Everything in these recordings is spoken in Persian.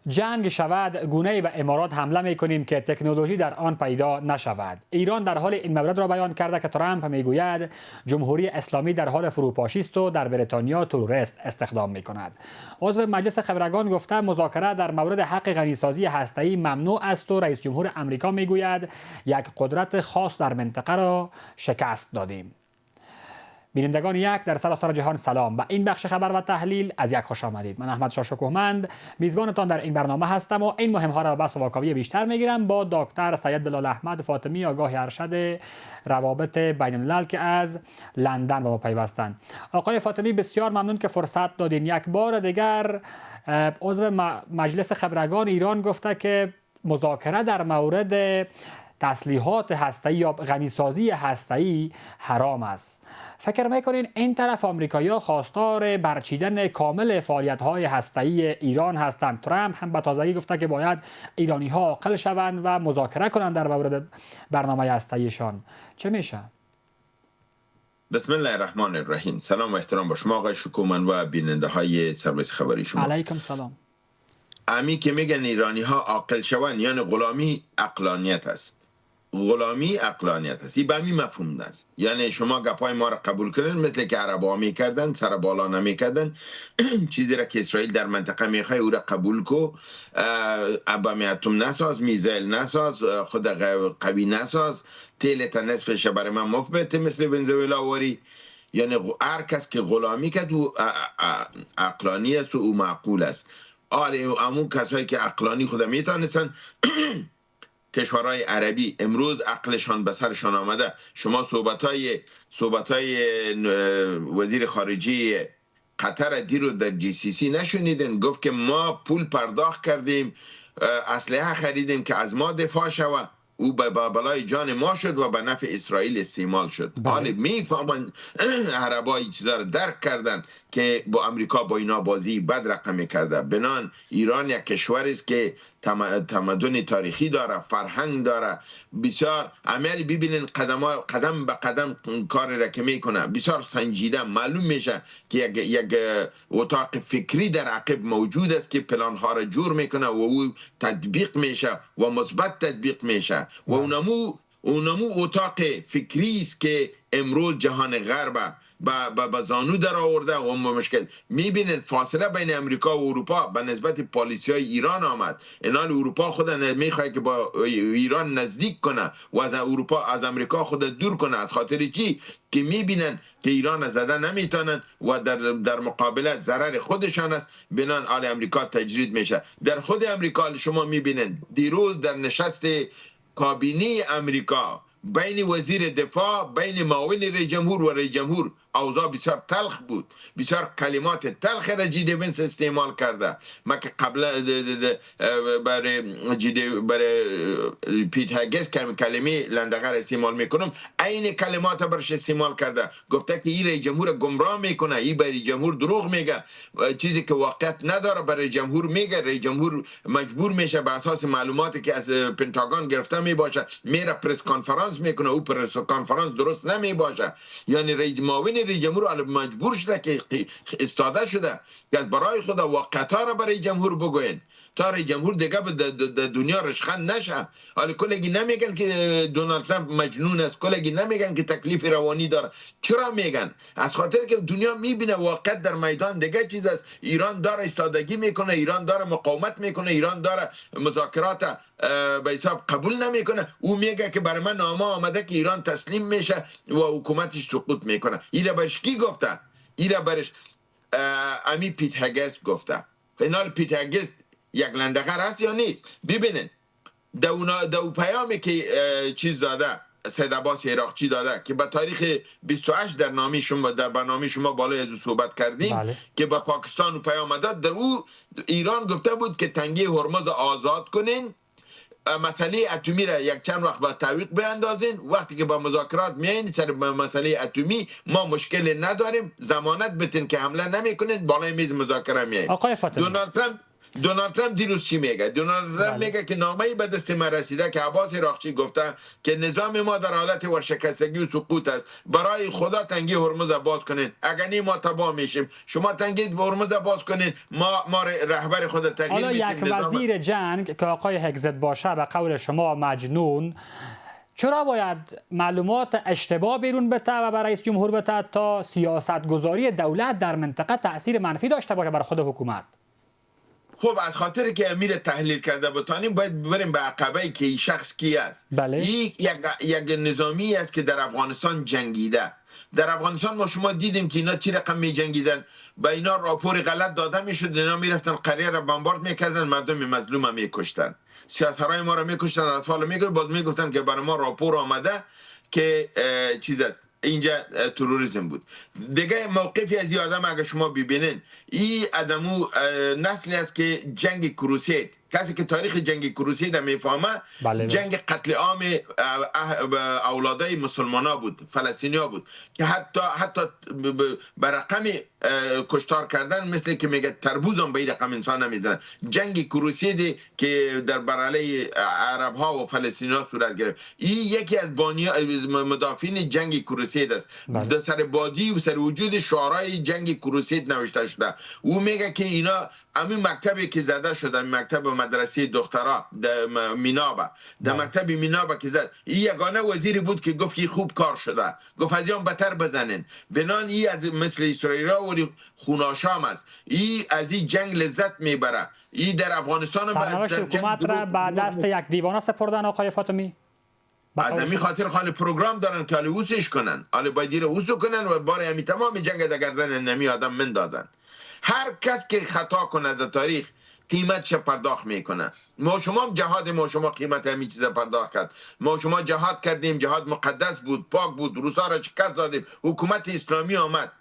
جنگ شود گونه‌ای به امارات حمله می‌کنیم که تکنولوژی در آن پیدا نشود. ایران در حال این مورد را بیان کرده که ترامپ میگوید جمهوری اسلامی در حال فروپاشی است و در بریتانیا تروریست استخدام می‌کند. عضو مجلس خبرگان گفته مذاکره در مورد حق غنیسازی هسته‌ای ممنوع است و رئیس جمهور آمریکا میگوید یک قدرت خاص در منطقه را شکست دادیم. بینندگان یک در سراسر جهان سلام. به این بخش خبر و تحلیل از یک خوش آمدید. من احمد شاه شکوهمند میزبانتان در این برنامه هستم و این مهم ها را به بحث و واکاوی بیشتر میگیرم با دکتر سید بلال احمد فاطمی آگاه ارشد روابط بین الملل که از لندن با ما پیوستند. آقای فاطمی بسیار ممنون که فرصت دادین. یک بار دیگر عضو مجلس خبرگان ایران گفته که مذاکره در مورد تسلیحات هسته‌ای یا غنیسازی هسته‌ای حرام است. فکر میکنین این طرف آمریکایی‌ها خواستار برچیدن کامل فعالیت‌های هسته‌ای ایران هستند؟ ترامپ هم به تازگی گفته که باید ایرانی‌ها عاقل شوند و مذاکره کنند در مورد برنامه هسته‌ایشان. چه میشه؟ بسم الله الرحمن الرحیم. سلام و احترام با شما آقای شکومند و بیننده های سرویس خبری شما. علیکم سلام. امی که میگن ایرانی ها عاقل شوند یعنی غلامی عقلانیت است. غلامی عقلانیت است. این به همین مفهوم است. یعنی شما گپای ما را قبول کنین مثل که عربا میکردن، سر بالا نمیکردن. چیزی را که اسرائیل در منطقه میخوای او را قبول کو، ابم اتم نساز، میزایل نساز، خود قوی نساز، تیلت نصفش برای من مفت مثل ونزوئلا وری. یعنی هر کس که غلامی کرد او عقلانی است و او معقول است. همون کسایی که عقلانی خود میتونستن کشورهای عربی امروز عقلشان به سرشان آمده. شما صحبتای وزیر خارجی قطر دیرو در جی سی سی نشنیدن؟ گفت که ما پول پرداخت کردیم، اسلحه خریدیم که از ما دفاع شود. او به بلای جان ما شد و به نفع اسرائیل استعمال شد. حالا میفهمن عربای چیزا رو درک کردن که با امریکا با اینا بازی بد رقم کرده. بنان ایران یک کشوری است که تمدن تاریخی داره، فرهنگ داره. بسیار عملی ببینین قدم به قدم کار را که میکنه بسیار سنجیده. معلوم میشه که یک اتاق فکری در عقب موجود است که پلان ها را جور میکنه و او تطبیق میشه و مثبت تطبیق میشه و اونمو اتاق فکری است که امروز جهان غرب با زانو در آورده و مشکل. میبینن فاصله بین امریکا و اروپا به نسبت پالیسی های ایران آمد. اینال اروپا خود میخواد که با ایران نزدیک کنه و از اروپا از امریکا خود دور کنه. از خاطر چی؟ که میبینن که ایران زده نمیتونن و در مقابله ضرر خودشان است. بنان آل امریکا تجرید میشه. در خود امریکا شما میبینن دیروز در نشست کابینه امریکا بین وزیر دفاع، بین معاون رئیس جمهور و رئیس جمهور اوضاع بسیار تلخ بود. بسیار کلمات تلخ را جی دی ونس استعمال کرده. ما که قبل برای پیت هگس کلمه لندغر استعمال میکنم، عین کلمات برش استعمال کرده. گفته که این رئیس جمهور گمراه میکنه، این برای جمهور دروغ میگه، چیزی که واقعیت نداره برای جمهور میگه. رئیس جمهور مجبور میشه به اساس معلوماتی که از پنتاگون گرفته میباشه میره پرس کانفرانس میکنه، او پرس کانفرانس درست نمیباشه. یعنی رئیس معاون رئیس جمهور مجبور شده که استاده شده که برای خود واقعیت‌ها را برای جمهور بگوین تا رئیس جمهور دیگه به دنیا رشخند نشه. حالا کلگی نمیگن که دونالد ترامپ مجنون است، کلگی نمیگن که تکلیف روانی داره. چرا میگن؟ از خاطر که دنیا میبینه واقعیت در میدان دیگه چیز است. ایران داره ایستادگی میکنه، ایران داره مقاومت میکنه، ایران داره مذاکرات به حساب قبول نمیکنه. او میگه که برای من نامه آمده که ایران تسلیم میشه و حکومتش سقوط میکنه. اینا برش کی گفته؟ اینا برش امی پیت هگس گفته. اینال پیت هگس یک لندغر هست یا نیست؟ ببینن دو پیامی که چیز داده سید عباس عراقچی داده که به تاریخ 28 در برنامه شما بالای از صحبت کردیم که به پاکستان پیام داد. در او ایران گفته بود که تنگه هرمز آزاد کنین، مسئله اتمی را یک چند وقت با تعویق بیاندازین. وقتی که با مذاکرات میایین سر مسئله اتمی ما مشکل نداریم، ضمانت بتین که حمله نمیکنین، بالای میز مذاکره میایین. آقای فاطمی، دونالد ترامپ دونالد ترامپ دیروز چی میگه؟ دونالد ترامپ میگه که نامه‌ای به دست ما رسیده که عباس عراقچی گفته که نظام ما در حالت ورشکستگی و سقوط است. برای خدا تنگی هرمز باز کنین. اگر نی ما تباه میشیم. شما تنگی هرمز باز کنین، ما رهبر خود تغییر میدیم. حالا یک وزیر جنگ که آقای هگزت باشه به قول شما مجنون، چرا باید معلومات اشتباه بیرون بده و برای رئیس جمهور بده تا سیاستگذاری دولت در منطقه تأثیر منفی داشته باشه بر خود حکومت؟ خب از خاطر که امیر تحلیل کرده بتانیم باید بریم به عقبه که این شخص کی است. بله. یک نظامی است که در افغانستان جنگیده. در افغانستان ما شما دیدیم که اینا چی رقم می جنگیدن، با اینا راپور غلط داده میشد، اینا میرفتن قریه را بمبارد میکردن، مردم مظلوم هم میکشتن، سیاسرهای ما را میکشتن، اطفال میگفتن، باز میگفتن که برای ما راپور آمده که چیز است، اینجا تروریسم بود. دیگه موقفی از این آدم اگر شما ببینین، این از امو نسلی است که جنگ کروسید، کسی که تاریخ جنگ کروسید هم میفهمه، بله. جنگ قتل عام اولادای مسلمان ها بود، فلسطینی ها بود که حتی به رقم کشتار کردن مثل که میگه تربوز هم به این رقم انسان نمیزنن. جنگ کروسید که در برعلیه عرب ها و فلسطینی ها صورت گرفت، این یکی از مدافعین جنگ کروسید است. در سر بادی و سر وجود شعارهای جنگ کروسید نوشته شده. او میگه که اینا همین مکتبی که زده شده، مکتب مدرسه دخترها در مینابه، در مکتب مینابه که زد، این یگانه وزیری بود که گفت که خوب کار شده، گفت از این بتر بزنین. بنان این از مثل اسرائیل و خوناشام است، این از این جنگ لذت میبره. این در افغانستان سرنوشت حکومت را به دست یک دیوانه سپردن آقای فاطمی. از همین خاطر خالی پروگرام دارن که حالی اوسش کنن، حالی باید دیر اوسو کنن و بار همی تمام جنگ در گردن نمی آدم مندازن. هر کس که خطا کنه در تاریخ قیمتش پرداخت میکنه. ما شما جهاد ما شما قیمت همین چیز پرداخت کرد. ما شما جهاد کردیم، جهاد مقدس بود، پاک بود، روسا را شکست دادیم، حکومت اسلامی آمد،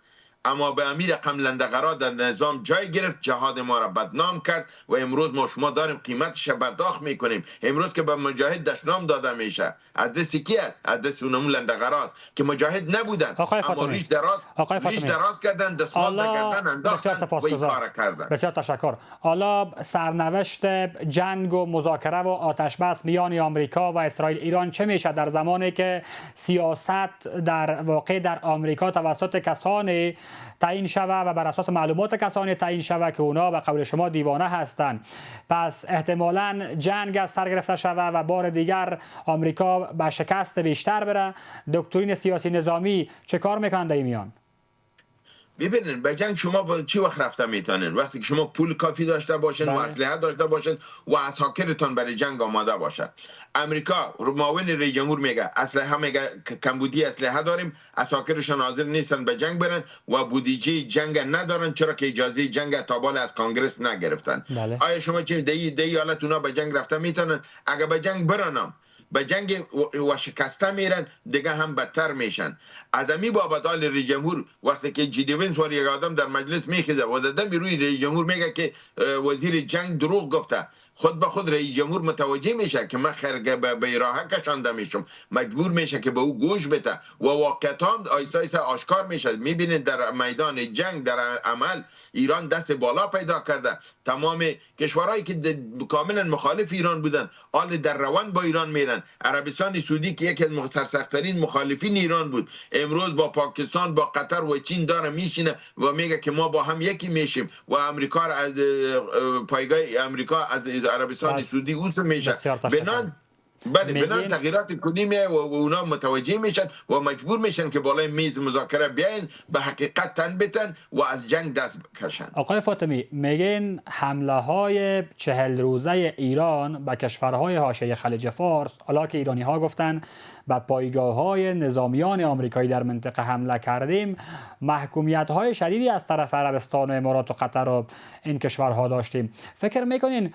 اما به امیر رقم لندغرا در نظام جای گرفت، جهاد ما را بدنام کرد و امروز ما شما داریم قیمتش پرداخت میکنیم. امروز که به مجاهد دشنام داده میشه، از دست کی است؟ از دست اونمون لندغراست که مجاهد نبودن، اما ریش دراز کردن، دستمال کردن، انداختن و این کار کردن. بسیار تشکر. حالا سرنوشت جنگ و مذاکره و آتش بس میان آمریکا و اسرائیل ایران چه میشه در زمانی که سیاست در واقع در آمریکا توسط کسانی تعیین شوه و بر اساس معلومات کسانی تعیین شوه که اونا به قول شما دیوانه هستند؟ پس احتمالاً جنگ از سر گرفته شوه و بار دیگر آمریکا به شکست بیشتر بره. دکترین سیاسی نظامی چه کار میکنند در میان؟ ببینید به جنگ شما با چی وقت رفته میتونین؟ وقتی که شما پول کافی داشته باشین و اسلحه داشته باشین و اساکرتون برای جنگ آماده باشه. امریکا معاون رئیس جمهور میگه اسلحه، میگه کمبودی اسلحه داریم، اساکرشون حاضر نیستن به جنگ برن و بودجه جنگ ندارن، چرا که اجازه جنگ تا بالا از کانگرس نگرفتن. آیا شما چه دی حالت اونا به جنگ رفته میتونن؟ اگه به جنگ برنم به جنگ و شکسته میرن، دیگه هم بدتر میشن. از امی بابت آل رئیس جمهور وقتی که جی دی وینس و یک آدم در مجلس میخیزه و دادم روی رئیس جمهور میگه که وزیر جنگ دروغ گفته، خود به خود رئیس جمهور متوجه میشه که من خرگه به راه کشانده میشم، مجبور میشه که به او گوش بده و واقعیت هم آیسته آیسته آشکار میشه. میبینید در میدان جنگ در عمل ایران دست بالا پیدا کرده. تمام کشورهایی که کاملا مخالف ایران بودن حال در روان با ایران میرن. عربستان سعودی که یکی از سرسخت‌ترین مخالفین ایران بود، امروز با پاکستان، با قطر و چین داره میشینه و میگه که ما با هم یکی میشیم و امریکا از پایگاه امریکا از عربستان سعودی اوس میشه. بنان تغییرات کنیمه و اونا متوجه میشن و مجبور میشن که بالای میز مذاکره بیاین، به حقیقت تن بتن و از جنگ دست بکشن. آقای فاطمی، میگن حمله های 40 روزه ایران به کشورهای حاشیه خلیج فارس، حالا که ایرانی ها گفتن به پایگاه های نظامیان آمریکایی در منطقه حمله کردیم، محکومیت های شدیدی از طرف عربستان و امارات و قطر و این کشورها داشتیم. فکر میکنین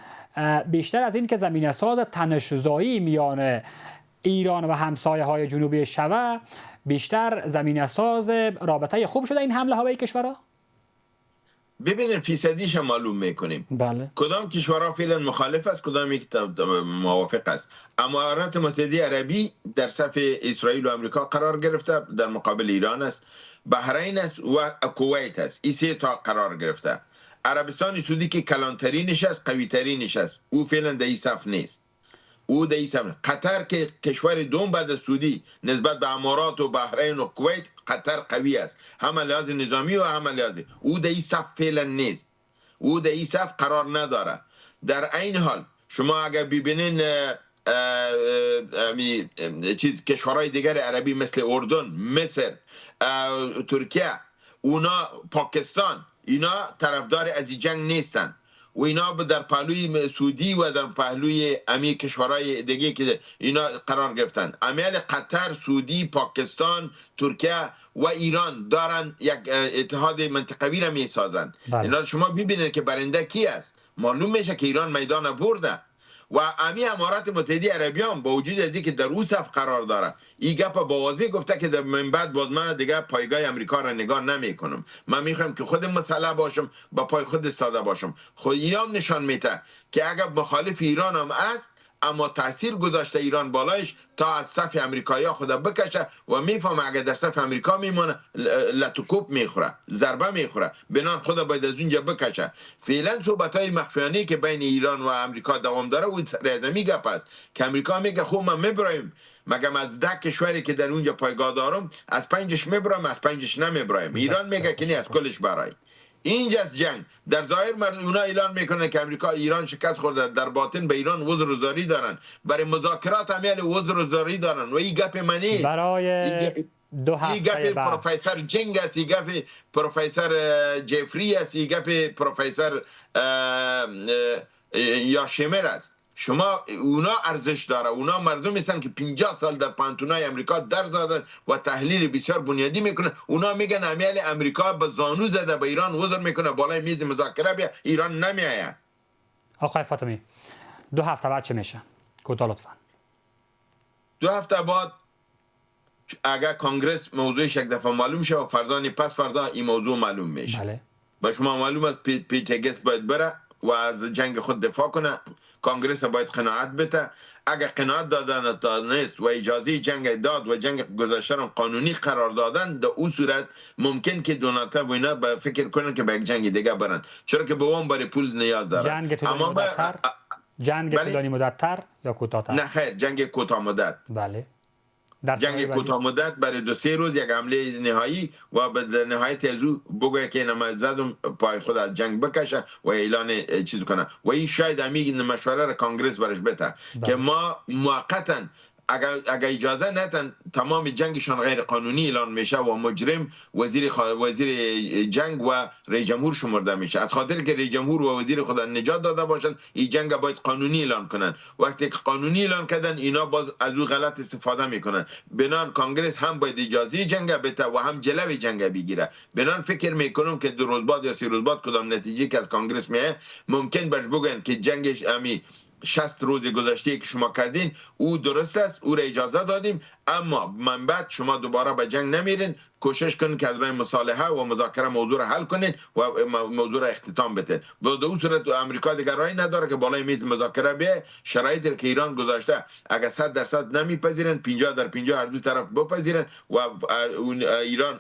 بیشتر از این که زمینه ساز تنش‌زایی میان ایران و همسایه های جنوبی شوه، بیشتر زمینه ساز رابطه خوب شده این حمله ها به این کشورها؟ ببینید فیصدیش معلوم میکنیم. بله. کدام کشورها فعلا مخالف است، کدام یک موافق است. امارات متحده عربی در صف اسرائیل و آمریکا قرار گرفته، در مقابل ایران است. بحرین است و کویت است. این سه تا قرار گرفته. عربستان سعودی که کلانترینش است، قوی ترینش است، او فعلا در این صف نیست. او در این صف نیست. قطر که کشور دوم بعد از سعودی نسبت به امارات و بحرین و کویت، قطر قوی است، هم لحاظ نظامی و هم لحاظ. او در این صف فعلا نیست، او در این صف قرار نداره. در این حال شما اگر ببینین کشورهای دیگر عربی مثل اردن، مصر، ترکیه، اونا، پاکستان، اینا طرفدار از این جنگ نیستن و اینا در پهلوی سعودی و در پهلوی امی کشورهای دیگه که اینا قرار گرفتن. امیال قطر، سعودی، پاکستان، ترکیه و ایران دارن یک اتحاد منطقوی را می سازن. اینا شما ببینید که برنده کی است، معلوم میشه که ایران میدان برده و امی امارات متحده عربیان با وجود از اینکه در او صف قرار داره، این گپ با واضح گفته که من بعد باز من دیگه پایگاه امریکا را نگاه نمی کنم، من میخوام که خودم مسلح باشم، با پای خود استاده باشم. خود ایران نشان میده که اگر مخالف ایران هم است، اما تاثیر گذاشته ایران بالایش تا از صف امریکایی خود بکشه و میفهمه اگر در صف امریکا میمونه لطوکوب میخوره، ضربه میخوره، بنان خود باید از اونجا بکشه. فعلا صحبت های مخفیانه که بین ایران و امریکا دوام داره و رزمی گپ است که امریکا میگه خب ما میبرایم، مگم از 10 کشوری که در اونجا پایگاه دارم از 5ش میبرایم، از 5ش نمیبرایم. ایران میگه که نه، از کلش برای. اینجاست جنگ. در ظاهر اونا اعلان میکنن که امریکا ایران شکست خورده، در باطن به ایران عذرگزاری دارن، برای مذاکرات هم یعنی عذرگزاری دارن و این گپ منی برای 2 هفته این گپ پروفسور جنگ است، این گپ پروفسور جفری است، این گپ پروفسور یاشمر است. شما اونا ارزش داره، اونا مردم هستن که 50 سال در پانتونای امریکا درس دادن و تحلیل بسیار بنیادی میکنن. اونا میگن امیال امریکا به زانو زده به ایران عذر میکنه، بالای میز مذاکره بیا، ایران نمیآید. آقای فاطمی 2 هفته بعد چه میشه؟ کوتاه لطفا. 2 هفته بعد اگر کانگرس موضوعش یک دفعه معلوم شه و فردا پس فردا این موضوع معلوم میشه. بله. با شما معلوم است پیتگس باید بره و از جنگ خود دفاع کنه. کانگرس باید قناعت بده. اگر قناعت دادن نیست و اجازه جنگ داد و جنگ گذشته را قانونی قرار دادن، در اون صورت ممکن که دونالد ترامپ و اینا به فکر کنن که به یک جنگ دیگه برن، چرا که به اون برای پول نیاز داره. جنگ طولانی مدت‌تر یا کوتاه‌تر؟ نه خیر، جنگ کوتاه مدت. بله. جنگ کوتاه مدت برای 2-3 روز یک حمله نهایی و به نهایت ازو بگوید که اینم زدم پای خود از جنگ بکشه و اعلان چیز کنه و این شاید همین مشوره را کانگرس برش بده که ما موقتا اگر اجازه ندن تمام جنگشان غیر قانونی اعلان میشه و مجرم وزیر جنگ و رئیس جمهور شمرده میشه، از خاطر که رئیس جمهور و وزیر خود نجات داده باشند این جنگ باید قانونی اعلان کنن. وقتی که قانونی اعلان کردن اینا باز از او غلط استفاده میکنن. بنان کانگرس هم باید اجازه جنگ بده و هم جلوی جنگ بگیره. بنان فکر میکنم که 2 روز بعد یا 3 روز بعد کدام نتیجه که از کانگرس میاد ممکن برش بگن که جنگش 60 روز گذشته که شما کردین او درست است، او را اجازه دادیم، اما من بعد شما دوباره به جنگ نمیرین، کوشش کنین که از راه مصالحه و مذاکره موضوع را حل کنین و موضوع را اختتام بدین. به اون صورت امریکا دیگر راهی نداره که بالای میز مذاکره بیه. شرایطی که ایران گذاشته اگر 100% نمیپذیرن، 50 در 50 هر دو طرف بپذیرن و ایران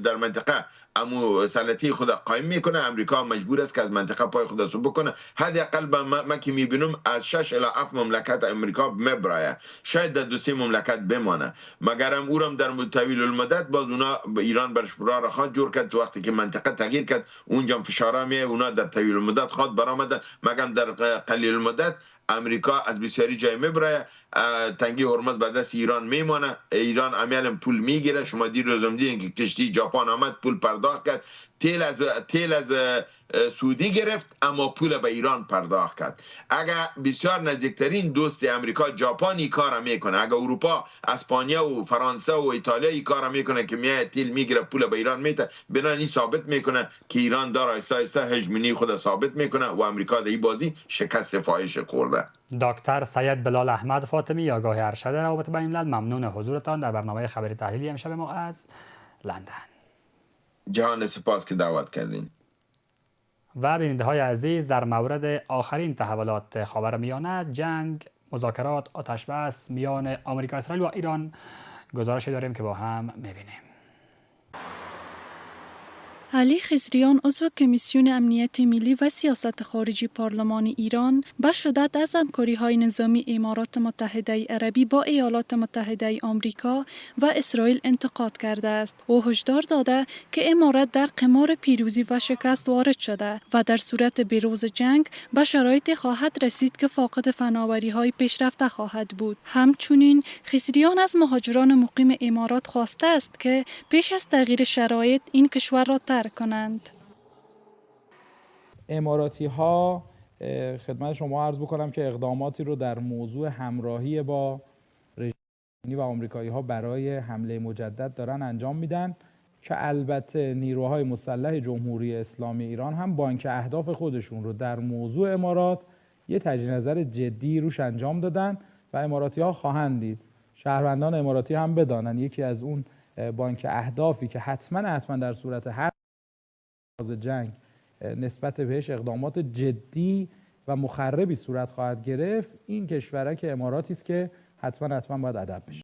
در منطقه امو سلطه خود قایم میکنه، امریکا مجبور است که از منطقه پای خود رو بکنه. حداقل من که میبینم از 6 الی 7 مملکت امریکا میبرایه، شاید در 2-3 مملکت بمانه، مگرم اورم در طویل المدت باز اونا به ایران برش راه خواهد جور کرد. وقتی که منطقه تغییر کرد اونجا فشارا میه، اونا در طویل المدت خواهد برآمدن، مگم در قلیل المدت امریکا از بسیاری جای میبره، تنگی هرمز به دست ایران میمانه، ایران عملا پول میگیره. شما دیروزم دیدین که کشتی ژاپن آمد پول پرداخت کرد، تیل از سعودی گرفت اما پول به ایران پرداخت کرد. اگر بسیار نزدیکترین دوست امریکا ژاپن این کارا میکنه، اگر اروپا اسپانیا و فرانسه و ایتالیا این کارا میکنه که میاد تیل میگیره پول به ایران میده، بنابراین ثابت میکنه که ایران داره آهسته آهسته هژمونی خود ثابت میکنه و امریکا در این بازی شکست فاحش خورده. دکتر سید بلال احمد فاطمی، آگاه ارشد روابط بین الملل، ممنون حضورتان در برنامه خبری تحلیلی امشب ما از لندن. جهان سپاس که دعوت کردین. و بیننده های عزیز، در مورد آخرین تحولات خاورمیانه، جنگ، مذاکرات، آتش بس میان آمریکا، اسرائیل و ایران گزارشی داریم که با هم میبینیم. علی خضریان عضو کمیسیون امنیت ملی و سیاست خارجی پارلمان ایران به شدت از همکاری‌های نظامی امارات متحده عربی با ایالات متحده آمریکا و اسرائیل انتقاد کرده است. او هشدار داده که امارات در قمار پیروزی و شکست وارد شده و در صورت بروز جنگ به شرایطی خواهد رسید که فاقد فناوری‌های پیشرفته خواهد بود. همچنین خضریان از مهاجران مقیم امارات خواسته است که پیش از تغییر شرایط این کشور را ترک کنند. اماراتی ها خدمت شما عرض بکنم که اقداماتی رو در موضوع همراهی با رژیم و آمریکایی ها برای حمله مجدد دارن انجام میدن که البته نیروهای مسلح جمهوری اسلامی ایران هم بانک اهداف خودشون رو در موضوع امارات یه تجدید نظر جدی روش انجام دادن و اماراتی ها خواهند دید. شهروندان اماراتی هم بدانن یکی از اون بانک اهدافی که حتما در صورت هر جنگ نسبت بهش اقدامات جدی و مخربی صورت خواهد گرفت، این کشورک اماراتی است که حتما باید ادب بشه.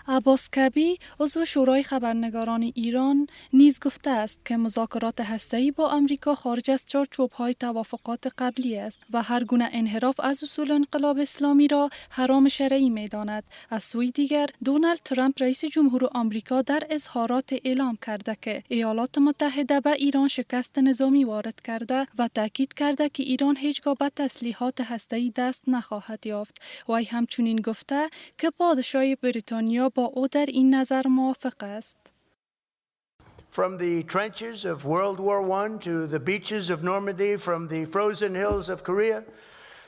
عباس کبی عضو شورای خبرنگاران ایران نیز گفته است که مذاکرات هسته‌ای با آمریکا خارج از چارچوب‌های توافقات قبلی است و هر گونه انحراف از اصول انقلاب اسلامی را حرام شرعی می‌داند. از سوی دیگر دونالد ترامپ رئیس جمهور آمریکا در اظهارات اعلام کرده که ایالات متحده به ایران شکست نظامی وارد کرده و تاکید کرده که ایران هیچگاه به تسلیحات هسته‌ای دست نخواهد یافت. وی همچنین گفته که پادشاه بریتانیا با او در این نظر موافق است. From the trenches of World War I to the beaches of Normandy, from the frozen hills of Korea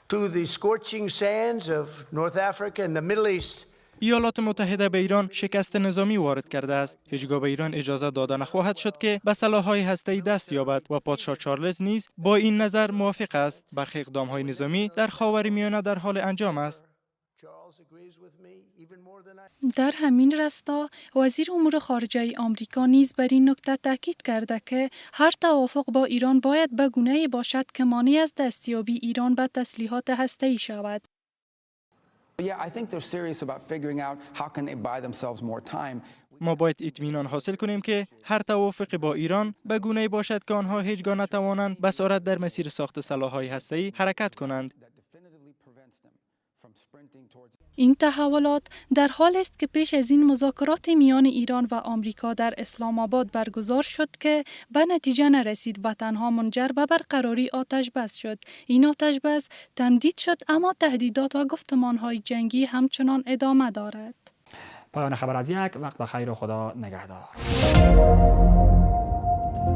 to the scorching sands of North Africa and the Middle East. ایالات متحده به ایران شکست نظامی وارد کرده است. هیچگاه به ایران اجازه داده نخواهد شد که به سلاح‌های هسته‌ای دست یابد و پادشاه چارلز نیز با این نظر موافق است. برخی اقدام‌های نظامی در خاورمیانه در حال انجام است. در همین راستا وزیر امور خارجه آمریکا نیز بر این نکته تاکید کرده که هر توافق با ایران باید به گونه‌ای باشد که مانع از دستیابی ایران به تسلیحات هسته‌ای شود. ما باید اطمینان حاصل کنیم که هر توافق با ایران به گونه‌ای باشد که آنها هیچگاه نتوانند به سرعت در مسیر ساخت سلاح‌های هسته‌ای حرکت کنند. این تحولات در حال است که پیش از این مذاکرات میان ایران و آمریکا در اسلام آباد برگزار شد که به نتیجه نرسید و تنها منجر به برقراری آتش بس شد. این آتش بس تمدید شد اما تهدیدات و گفتمان‌های جنگی همچنان ادامه دارد. پایان خبر از یک وقت بخیر و خدا نگهدار.